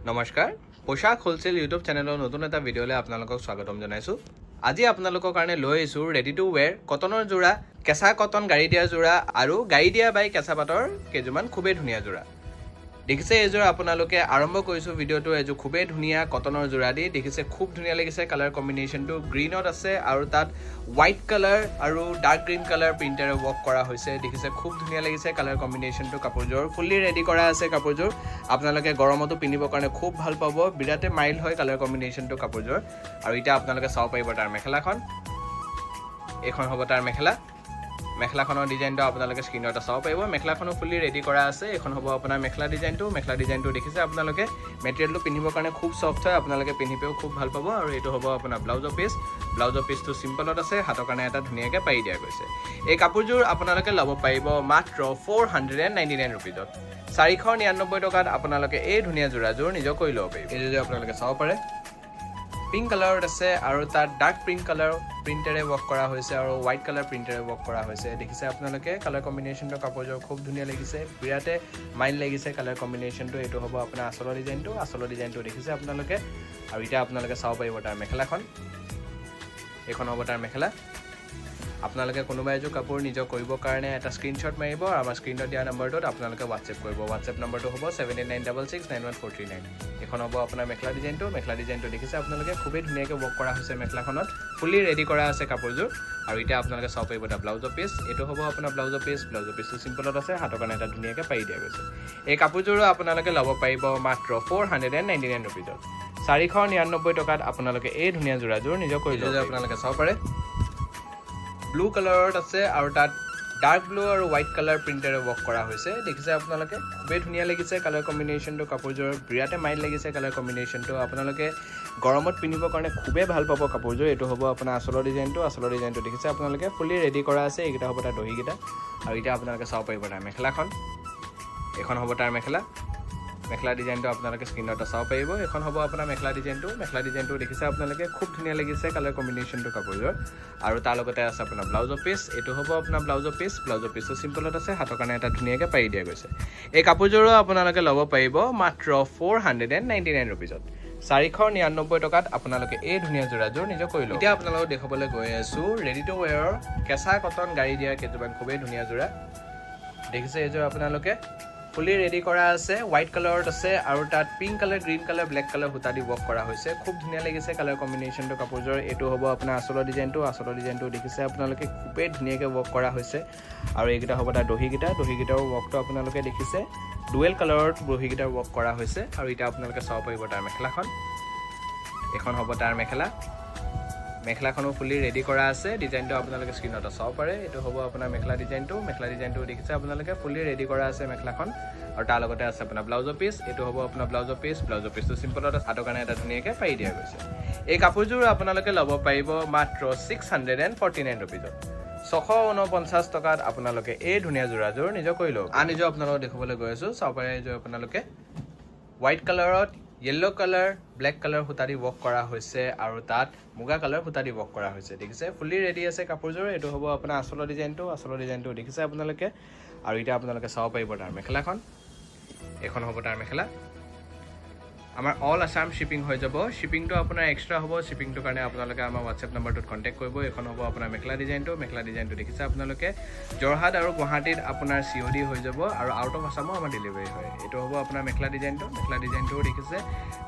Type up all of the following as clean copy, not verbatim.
নমস্কাৰ পোশাক wholesale YouTube চেনেলৰ নতুন এটা ভিডিঅ'লৈ আপোনালোকক স্বাগতম জনাইছো আজি আপোনালোকৰ কাৰণে লৈ আহিছো ৰেডি টু ওয়্যাৰ কটনৰ জোৰা কেঁচা কটন গাড়ী দিয়া জোৰা আৰু গাড়ী দিয়া বাই কেঁচা পাটৰ কেজুমান খুবেই ধুনীয়া জোৰা দেখিছে এজোৰ আপোনালোকে আৰম্ভ কৰিছো ভিডিঅ'টো এজোৰ খুবেই ধুনীয়া কটনৰ জোৰা দি দেখিছে খুব ধুনীয়া লাগিছে কালাৰ কম্বিনেশনটো গ্ৰীনত আছে আৰু তাত হোৱাইট কালাৰ আৰু ডাৰ্ক গ্ৰীন কালাৰ প্ৰিন্টাৰে ওয়াৰ্ক কৰা হৈছে দেখিছে খুব ধুনীয়া লাগিছে কালাৰ কম্বিনেশনটো কাপোৰজোৰ ফুল্লি ৰেডি কৰা আছে কাপোৰজোৰ আপোনালোকে গৰমতো পিন্ধিবৰ কাৰণে খুব ভাল পাব বিৰাতে মাইল্ড হয় কালাৰ কম্বিনেশনটো কাপোৰজোৰ আৰু এটা আপোনালোকে চাও পাইব তাৰ মেখেলাখন এখন হ'ব তাৰ মেখেলাখনৰ ডিজাইনটো আপোনালোকে স্ক্ৰিনত চাও পাইব মেখেলাখনো ফুল্লি ৰেডি কৰা আছে এখন হ'ব আপোনাৰ মেখেলা ডিজাইনটো দেখিছে আপোনালোকে মেটেৰিয়েলটো পিন্ধিবৰ কাৰণে খুব সফট হয় আপোনালোকে পিন্ধিবেও খুব ভাল পাব আৰু এটো হ'ব আপোনাৰ ব্লাউজৰ পিছটো সিম্পলত আছে হাতৰ কাৰণে এটা ধুনীয়াকৈ পাই দিয়া গৈছে এই কাপোৰজোৰ আপোনালোকে ল'ব পাৰিব মাত্ৰ 499 रुपीजত 499 টকাত আপোনালোকে এই ধুনীয়া জোৰাজোৰ নিজৰ কৰি ল'ব পাৰিব এই যে আপোনালোকে চাব পাৰে পিংক কালাৰত আছে আৰু তাত ডাৰ্ক পিংক কালাৰ প্ৰিন্টাৰে ওয়াৰ্ক কৰা হৈছে আৰু হোৱাইট কালাৰ প্ৰিন্টাৰে ওয়াৰ্ক কৰা হৈছে দেখিছে আপোনালোকে কালাৰ কম্বিনেশনটো কাপোৰজোৰ খুব ধুনীয়া লাগিছে বিৰাতে মাইল্ড লাগিছে কালাৰ কম্বিনেশনটো এটো হ'ব আপোনাৰ আসলৰ ডিজাইনটো দেখিছে আপোনালোকে আৰু এটা আপোনালোকে চাব পাৰিব তাৰ মেখেলাখন এখন হ'ব তাৰ মেখেলা আপোনালোকে কোনোবা এজোৰ কাপোৰ নিজৰ কৰিবৰ কাৰণে এটা স্ক্ৰিনশ্বট মাৰিব আৰু আমাৰ স্ক্ৰিনত দিয়া নম্বৰটোত আপোনালোকে WhatsApp কৰিব WhatsApp নম্বৰটো হ'ব 7896691439 এখন হ'ব আপোনাৰ মেখেলা ডিজাইনটো দেখিছে আপোনালোকে খুবেই ধুনীয়াকৈ ওয়াৰ্ক কৰা হৈছে মেখেলাখনত ফুলি ৰেডি কৰা আছে কাপোৰজোৰ আৰু এটা আপোনালোকে চাব পাৰিব এটা ব্লাউজৰ পিছ এটো হ'ব আপোনাৰ ব্লাউজৰ পিছটো সিম্পলত আছে হাতৰ কাৰণে এটা ধুনীয়াকৈ পাই দিয়া গৈছে এই কাপোৰজোৰ আপোনালোকে ল'ব পাৰিব মাত্ৰ 499 रुपीजত 499 টকাত আপোনালোকে এই ধুনীয়া জোৰাজোৰ নিজৰ কৰি ল'ব আপোনালোকে চাব পাৰে ব্লু কালাৰত আছে আৰু তাত ডাৰ্ক ব্লু আৰু হোৱাইট কালাৰ প্ৰিন্টাৰে ওয়াৰ্ক কৰা হৈছে দেখিছে আপোনালোকে খুবেই ধুনীয়া লাগিছে কালাৰ কম্বিনেশনটো কাপোৰজোৰ বিৰাতে মাইল্ড লাগিছে কালাৰ কম্বিনেশনটো আপোনালোকে গৰমত পিন্ধিবৰ কাৰণে খুবেই ভাল পাব কাপোৰজোৰ এটো হ'ব আপোনাৰ আসলৰ ডিজাইনটো দেখিছে আপোনালোকে ফুলি ৰেডি কৰা আছে এইটা হ'ব তাৰ দহিগিটা আৰু এটা আপোনালোকে চাব পাৰিব তাৰ মেখেলাখন এখন হ'ব তাৰ মেখেলা ডিজাইনটো আপোনালোকে স্ক্ৰিনত চাব পাৰিব এখন হ'ব আপোনাৰ মেখেলা ডিজাইনটো দেখিছে আপোনালোকে খুব ধুনীয়া লাগিছে কালাৰ কম্বিনেশনটো কাপোৰজোৰ আৰু তাৰ লগতে আছে আপোনাৰ ব্লাউজৰ পিছ এটো হ'ব আপোনাৰ ব্লাউজৰ পিছটো সিম্পলত আছে হাতৰ কাৰণে এটা ধুনীয়াকৈ পাই দিয়া গৈছে এই কাপোৰজোৰো আপোনালোকে ল'ব পাৰিব মাত্ৰ 499 रुपीजত 499 টকাত আপোনালোকে এই ধুনীয়া জোৰাজোৰ নিজৰ কৰি ল'ব এতিয়া আপোনালোকক দেখাবলৈ গৈ আছো ৰেডি টু ওয়্যাৰ কেঁচা কটন গাড়ী দিয়া কেজুমান খুবেই ধুনীয়া জোৰা দেখিছে এইজোৰ আপোনালোকে ফুলি ৰেডি কৰা আছে হোৱাইট কালাৰত আছে আৰু তাত pink colour green colour black colour হুতা দি ওয়াৰ্ক কৰা হৈছে খুব ধুনীয়া লাগিছে কালাৰ কম্বিনেশনটো কাপোৰজোৰ এটো হ'ব আপোনাৰ আসলৰ ডিজাইনটো দেখিছে আপোনালোকে খুবেই ধুনীয়াকৈ ওয়াৰ্ক কৰা হৈছে আৰু এইকেইটা হ'ব তাৰ দহিগিটাৰ ওয়াৰ্কটো আপোনালোকে দেখিছে ডুৱেল কালাৰত দহিগিটাৰ ওয়াৰ্ক কৰা হৈছে আৰু এটা আপোনালোকে চাব পাৰিব তাৰ মেখেলাখন এখন হ'ব তাৰ মেখেলাখনো ফুলি ৰেডি কৰা আছে ডিজাইনটো আপোনালোকে স্ক্ৰিনত চাব পাৰে এটো হ'ব আপোনাৰ মেখেলা ডিজাইনটো দেখিছে আপোনালোকে ফুলি ৰেডি কৰা আছে মেখেলাখন আৰু তাৰ লগতে আছে আপোনাৰ ব্লাউজৰ পিছ এটো হ'ব আপোনাৰ ব্লাউজৰ পিছটো সিম্পলত আছে হাতৰ কাৰণে এটা ধুনীয়াকৈ পাই দিয়া গৈছে এই কাপোৰজোৰ আপোনালোকে ল'ব পাৰিব মাত্ৰ 649 रुपीजত 649 টকাত আপোনালোকে এই ধুনীয়া জোৰাজোৰ নিজৰ কৰি ল'ব আন এজোৰ আপোনালোকক দেখাবলৈ গৈ আছো চাব পাৰে এজোৰ আপোনালোকে হোৱাইট কালাৰত येलो কালাৰ ব্লেক কালাৰ হুতা দি ওয়াৰ্ক কৰা হৈছে আৰু তাত মুগা কালাৰ হুতা দি ওয়াৰ্ক কৰা হৈছে দেখিছে ফুলি ৰেডি আছে কাপোৰজোৰ এটো হ'ব আপোনাৰ আসলৰ ডিজাইনটো দেখিছে আপোনালোকে আৰু এটা আপোনালোকে চাব পাৰিব তাৰ মেখেলাখন এখন হ'ব তাৰ মেখেলা আমাৰ অল আসাম শিপিং হৈ যাব শিপিংটো আপোনাৰ এক্সট্ৰা হ'ব শিপিংটো কাৰণে আপোনালোকে আমাৰ WhatsApp নম্বৰটোত কন্টাক্ট কৰিব এখন হ'ব আপোনাৰ মেখেলা ডিজাইনটো দেখিছে আপোনালোকে জৰহাট আৰু গুৱাহাটীত আপোনাৰ COD হৈ যাব আৰু আউট অফ আসামো আমাৰ ডেলিভাৰী হয় এটো হ'ব আপোনাৰ মেখেলা ডিজাইনটো দেখিছে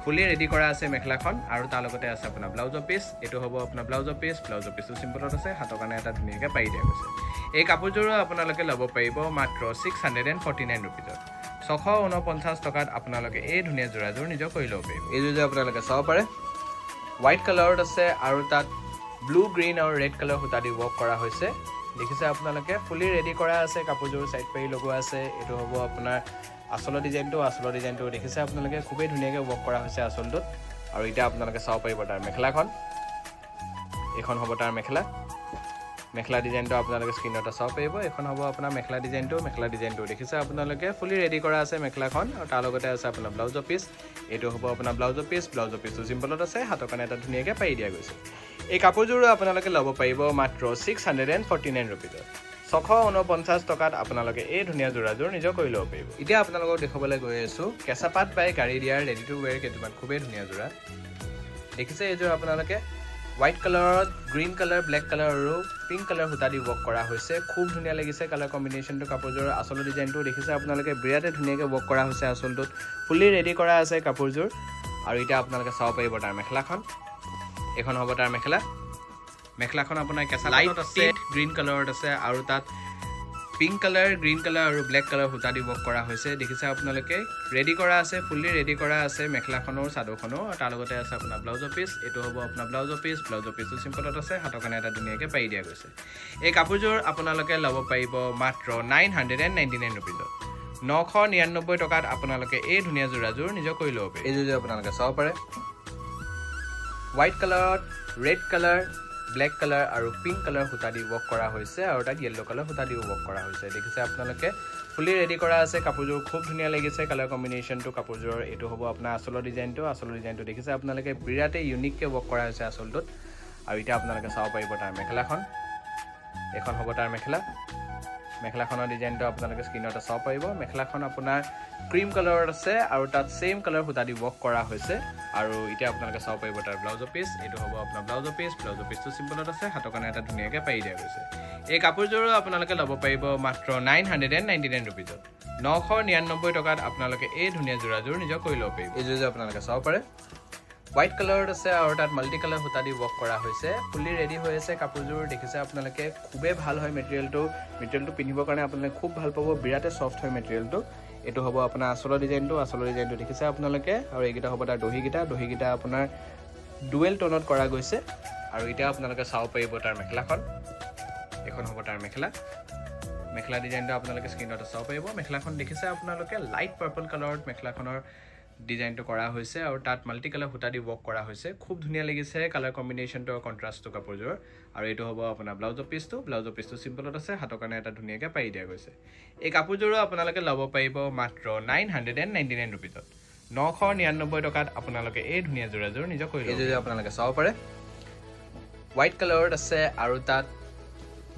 ফুলি ৰেডি কৰা আছে মেখেলাখন আৰু তাৰ লগতে আছে আপোনাৰ ব্লাউজৰ পিছ এটো হ'ব আপোনাৰ ব্লাউজৰ পিছটো সিম্পলত আছে হাতৰ কাৰণে এটা ধুনীয়াকৈ পাই দিয়া গৈছে এই কাপোৰজোৰো আপোনালোকে ল'ব পাৰিব মাত্ৰ 649 रुपीजত 649 টকাত আপোনালোকে এই ধুনীয়া জোৰাজোৰ নিজৰ কৰি ল'ব পাৰিব এই যে আপোনালোকে চাব পাৰে হোৱাইট কালাৰত আছে আৰু তাত ব্লু গ্ৰীন আৰু ৰেড কালাৰ হুতা দি ওয়াৰ্ক কৰা হৈছে দেখিছে আপোনালোকে ফুলি ৰেডি কৰা আছে কাপোৰজোৰ সাইড পাৰি লগোৱা আছে এটো হ'ব আপোনাৰ আসলৰ ডিজাইনটো দেখিছে আপোনালোকে খুবেই ধুনীয়াকৈ ওয়াৰ্ক কৰা হৈছে আসলটোত আৰু এটা আপোনালোকে চাব পাৰিব তাৰ মেখেলাখন এখন হ'ব তাৰ মেখেলা ডিজাইনটো আপোনালোকে স্ক্ৰিনত চাব পাৰিব এখন হ'ব আপোনাৰ মেখেলা ডিজাইনটো দেখিছে আপোনালোকে ফুলি ৰেডি কৰা আছে মেখেলাখন আৰু তাৰ লগতে আছে আপোনাৰ ব্লাউজৰ পিছ এটো হ'ব আপোনাৰ ব্লাউজৰ পিছটো সিম্পলত আছে হাতৰ কাৰণে এটা ধুনীয়াকৈ পাই দিয়া গৈছে এই কাপোৰজোৰ আপোনালোকে ল'ব পাৰিব মাত্ৰ 649 रुपीजত 649 টকাত আপোনালোকে এই ধুনীয়া যোৰাযোৰ নিজৰ কৰি ল'ব পাৰিব এতিয়া আপোনালোকক দেখাবলৈ গৈ আছো কেঁচাপাত বাই গাড়ী দিয়াৰ ৰেডি টু ৱেৰ কেইটামান খুবেই ধুনীয়া যোৰা দেখিছে এইযোৰ আপোনালোকে হোৱাইট কালাৰত গ্ৰীণ কালাৰ ব্লেক কালাৰ আৰু পিংক কালাৰ সূতা দি ৱৰ্ক কৰা হৈছে খুব ধুনীয়া লাগিছে কালাৰ কম্বিনেশ্যনটো কাপোৰযোৰ আচল ডিজাইনটো দেখিছে আপোনালোকে বিৰাটে ধুনীয়াকৈ ৱৰ্ক কৰা হৈছে আচলটোত ফুলি ৰেডি কৰা আছে কাপোৰযোৰ আৰু এতিয়া আপোনালোকে চাব পাৰিব তাৰ মেখেলাখন এখন হ'ব তাৰ মেখেলাখন আপোনাৰ কেঁচা লাইট আছে গ্ৰীণ কালাৰত আছে আৰু তাত পিংক কালাৰ গ্ৰীণ কালাৰ আৰু ব্লেক কালাৰ সূতা দি ৱৰ্ক কৰা হৈছে দেখিছে আপোনালোকে ৰেডি কৰা আছে ফুলি ৰেডি কৰা আছে মেখেলাখনৰ চাদৰখনো আৰু তাৰ লগতে আছে আপোনাৰ ব্লাউজৰ পিচ এইটো হ'ব আপোনাৰ ব্লাউজৰ পিচটো চিম্পলত আছে হাতৰ কাৰণে এটা ধুনীয়াকৈ পাৰি দিয়া গৈছে এই কাপোৰযোৰ আপোনালোকে ল'ব পাৰিব মাত্ৰ 999 ৰুপিজত 999 টকাত আপোনালোকে এই ধুনীয়া যোৰাযোৰ নিজৰ কৰি ল'ব পাৰিব এইযোৰ আপোনালোকে চাব পাৰে হোৱাইট কালাৰত ৰেড কালাৰ ব্লেক কালাৰ আৰু পিংক কালাৰ সূতা দি ৱৰ্ক কৰা হৈছে আৰু তাত য়েল্লো কালাৰ সূতা দিও ৱৰ্ক কৰা হৈছে দেখিছে আপোনালোকে ফুলি ৰেডি কৰা আছে কাপোৰযোৰ খুব ধুনীয়া লাগিছে কালাৰ কম্বিনেশ্যনটো কাপোৰযোৰৰ এইটো হ'ব আপোনাৰ আচলৰ ডিজাইনটো দেখিছে আপোনালোকে বিৰাটে ইউনিককৈ ৱৰ্ক কৰা হৈছে আচলটোত আৰু এতিয়া আপোনালোকে চাব পাৰিব তাৰ মেখেলাখন এখন হ'ব তাৰ মেখেলাখনৰ ডিজাইনটো আপোনালোকে স্ক্ৰীণতে চাব পাৰিব মেখেলাখন আপোনাৰ ক্ৰীম কালাৰত আছে আৰু তাত সেম কালাৰ সূতা দি ৱৰ্ক কৰা হৈছে আৰু এতিয়া আপোনালোকে চাব পাৰিব তাৰ ব্লাউজৰ পিচ এইটো হ'ব আপোনাৰ ব্লাউজৰ পিচটো চিম্পলত আছে হাতৰ কাৰণে এটা ধুনীয়াকৈ পাৰি দিয়া গৈছে এই কাপোৰযোৰো আপোনালোকে ল'ব পাৰিব মাত্ৰ 999 ৰুপিজত 999 টকাত আপোনালোকে এই ধুনীয়া যোৰাযোৰ নিজৰ কৰি ল'ব পাৰিব এইযোৰ আপোনালোকে চাব পাৰে হোৱাইট কালাৰত আছে আৰু তাত মাল্টি কালাৰ সূতা দি ৱৰ্ক কৰা হৈছে ফুলি ৰেডি হৈ আছে কাপোৰযোৰ দেখিছে আপোনালোকে খুবেই ভাল হয় মেটেৰিয়েলটো পিন্ধিবৰ কাৰণে আপোনালোকে খুব ভাল পাব বিৰাটে ছফ্ট হয় মেটেৰিয়েলটো এইটো হ'ব আপোনাৰ আচলৰ ডিজাইনটো দেখিছে আপোনালোকে আৰু এইকেইটা হ'ব তাৰ দহিকেইটা আপোনাৰ ডুৱেল টোনত কৰা গৈছে আৰু এতিয়া আপোনালোকে চাব পাৰিব তাৰ মেখেলাখন এখন হ'ব তাৰ মেখেলা ডিজাইনটো আপোনালোকে স্ক্ৰীণত চাব পাৰিব মেখেলাখন দেখিছে আপোনালোকে লাইট পাৰ্পল কালাৰত মেখেলাখনৰ ডিজাইনটো কৰা হৈছে আৰু তাত মাল্টি কালাৰ সূতা দি ৱৰ্ক কৰা হৈছে খুব ধুনীয়া লাগিছে কালাৰ কম্বিনেশ্যনটো কণ্ট্ৰাষ্টটো কাপোৰযোৰ আৰু এইটো হ'ব আপোনাৰ ব্লাউজৰ পিচটো চিম্পলত আছে হাতৰ কাৰণে এটা ধুনীয়াকৈ পাৰি দিয়া গৈছে এই কাপোৰযোৰো আপোনালোকে ল'ব পাৰিব মাত্ৰ 999 ৰুপিজত 999 টকাত আপোনালোকে এই ধুনীয়া যোৰাযোৰ নিজৰ কৰি ল'ব আপোনালোকে চাব পাৰে হোৱাইট কালাৰত আছে আৰু তাত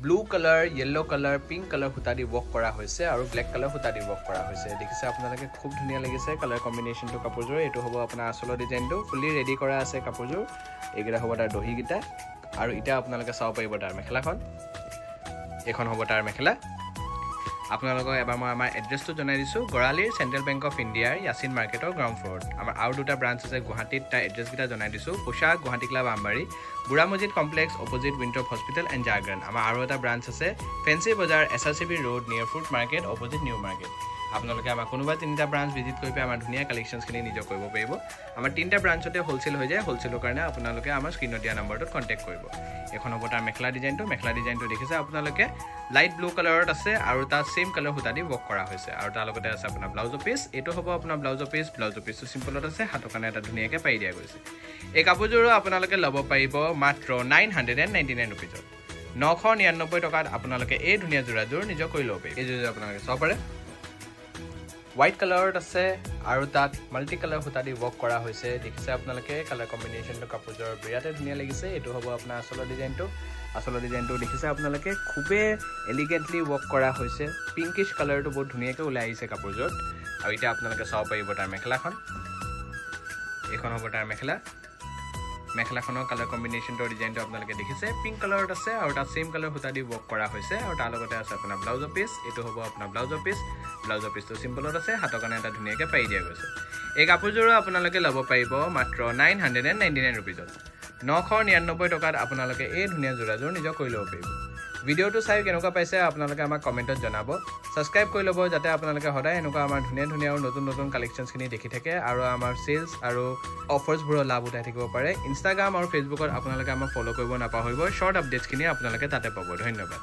blue colour yellow colour pink colour সূতা দি ৱৰ্ক কৰা হৈছে আৰু ব্লেক কালাৰ সূতা দি ৱৰ্ক কৰা হৈছে দেখিছে আপোনালোকে খুব ধুনীয়া লাগিছে কালাৰ কম্বিনেশ্যনটো কাপোৰযোৰ এইটো হ'ব আপোনাৰ আচলৰ ডিজাইনটো ফুলি ৰেডি কৰা আছে কাপোৰযোৰ এইকেইটা হ'ব তাৰ দহিকেইটা আৰু এতিয়া আপোনালোকে চাব পাৰিব তাৰ মেখেলাখন এখন হ'ব তাৰ মেখেলা আপোনালোকক এবাৰ মই আমাৰ এড্ৰেছটো জনাই দিছোঁ গড়ালিৰ চেণ্ট্ৰেল বেংক অফ ইণ্ডিয়াৰ ইয়াচিন মাৰ্কেটৰ গ্ৰাউণ্ড ফ্ল'ৰত আমাৰ আৰু দুটা ব্ৰাঞ্চ আছে গুৱাহাটীত তাৰ এড্ৰেছকেইটা জনাই দিছোঁ পোচাক গুৱাহাটী ক্লাব আমবাৰী বুঢ়া মছজিদ কমপ্লেক্স অপজিট উইণ্টপ হস্পিটেল এণ্ড জাগৰান আমাৰ আৰু এটা ব্ৰাঞ্চ আছে ফেঞ্চি বজাৰ SRCB ৰোড নিয়াৰ food market opposite new market আপোনালোকে আমাৰ কোনোবা তিনিটা ব্ৰাঞ্চ ভিজিট কৰি পেলাই আমাৰ ধুনীয়া কালেকশ্যনছখিনি নিজৰ কৰিব পাৰিব আমাৰ তিনিটা ব্ৰাঞ্চতে হ'লচেল হৈ যায় হ'লচেলৰ কাৰণে আপোনালোকে আমাৰ স্ক্ৰীণত দিয়া নম্বৰটোত কণ্টেক্ট কৰিব এখন হ'ব তাৰ মেখেলা ডিজাইনটো দেখিছে আপোনালোকে লাইট ব্লু কালাৰত আছে আৰু তাত সেম কালাৰ সূতা দি ৱৰ্ক কৰা হৈছে আৰু তাৰ লগতে আছে আপোনাৰ ব্লাউজৰ পিচ এইটো হ'ব আপোনাৰ ব্লাউজৰ পিচটো চিম্পলত আছে হাতৰ কাৰণে এটা ধুনীয়াকৈ পাৰি দিয়া গৈছে এই কাপোৰযোৰো আপোনালোকে ল'ব পাৰিব মাত্ৰ 999 ৰুপিজত 999 টকাত আপোনালোকে এই ধুনীয়া যোৰাযোৰ নিজৰ কৰি ল'ব পাৰিব এইযোৰ আপোনালোকে চাব পাৰে হোৱাইট কালাৰত আছে আৰু তাত মাল্টি কালাৰ সূতা দি ৱৰ্ক কৰা হৈছে দেখিছে আপোনালোকে কালাৰ কম্বিনেশ্যনটো কাপোৰযোৰ বিৰাটে ধুনীয়া লাগিছে এইটো হ'ব আপোনাৰ আচলৰ ডিজাইনটো দেখিছে আপোনালোকে খুবেই এলিগেণ্টলি ৱৰ্ক কৰা হৈছে পিংকিছ কালাৰটো বহুত ধুনীয়াকৈ ওলাই আহিছে কাপোৰযোৰত আৰু এতিয়া আপোনালোকে চাব পাৰিব তাৰ মেখেলাখন এইখন হ'ব তাৰ মেখেলাখনৰ কালাৰ কম্বিনেশ্যনটোৰ ডিজাইনটো আপোনালোকে দেখিছে পিংক কালাৰত আছে আৰু তাত সেম কালাৰ সূতা দি ৱৰ্ক কৰা হৈছে আৰু তাৰ লগতে আছে আপোনাৰ ব্লাউজৰ পিচ এইটো হ'ব আপোনাৰ ব্লাউজৰ পিচটো চিম্পলত আছে হাতৰ কাৰণে এটা ধুনীয়াকৈ পাৰি দিয়া গৈছে এই কাপোৰযোৰো আপোনালোকে ল'ব পাৰিব মাত্ৰ 999 ৰুপিজত 999 টকাত আপোনালোকে এই ধুনীয়া যোৰাযোৰ নিজৰ কৰি ল'ব পাৰিব ভিডিঅ'টো চাই কেনেকুৱা পাইছে আপোনালোকে আমাক কমেণ্টত জনাব ছাবস্ক্ৰাইব কৰি ল'ব যাতে আপোনালোকে সদায় এনেকুৱা আমাৰ ধুনীয়া আৰু নতুন কালেকশ্যনছখিনি দেখি থাকে আৰু আমাৰ চেলছ আৰু অফাৰ্ছবোৰৰ লাভ উঠাই থাকিব পাৰে ইনষ্টাগ্ৰাম আৰু ফেচবুকত আপোনালোকে আমাক ফ'ল' কৰিব নাপাহৰিব শ্বৰ্ট আপডেটছখিনি আপোনালোকে তাতে পাব ধন্যবাদ